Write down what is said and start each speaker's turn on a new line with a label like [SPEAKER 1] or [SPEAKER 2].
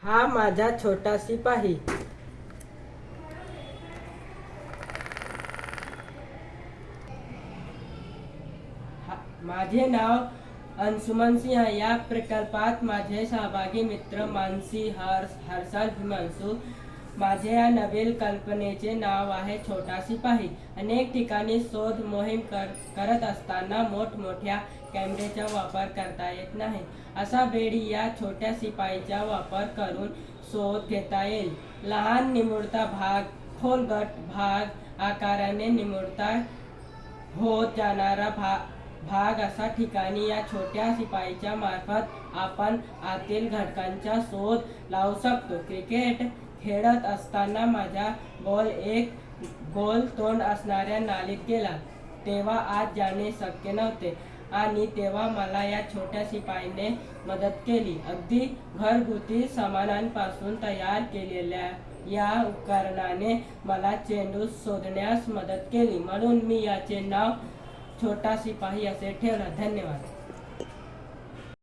[SPEAKER 1] हा माझा छोटा सिपाही। माझे नाव अंशुमन सिंह। या प्रकल्पात माझे सहभागी मित्र मानसी, हर्षल, हिमांशु। माझे या नवीन कल्पनेचे नाव आहे छोटा सिपाही। अनेक ठिकाणी शोध मोहीम करत असताना मोठमोठ्या कॅमेऱ्याचा वापर करता येत नाही। अशा वेळी या छोट्या सिपाहीचा वापर करून शोध घेता येईल। लहान निमुळता भाग, खोलगट भाग, आकाराने निमुळता होत जाणारा भाग अशा ठिकाणी या छोट्या सिपाहीच्या मार्फत आपण आतील घटकांचा शोध लावू शकतो। क्रिकेट खेळत असताना माझा बॉल एक गोल तोंड असणाऱ्या नालीत गेला, तेव्हा आत जाणे शक्य नव्हते आणि तेव्हा मला या छोट्या सिपाहीने मदत केली। अगदी घरगुती सामानांपासून तयार केलेल्या या उपकरणाने मला चेंडू शोधण्यास मदत केली, म्हणून मी याचे नाव छोटा सिपाही असे ठेवले। धन्यवाद।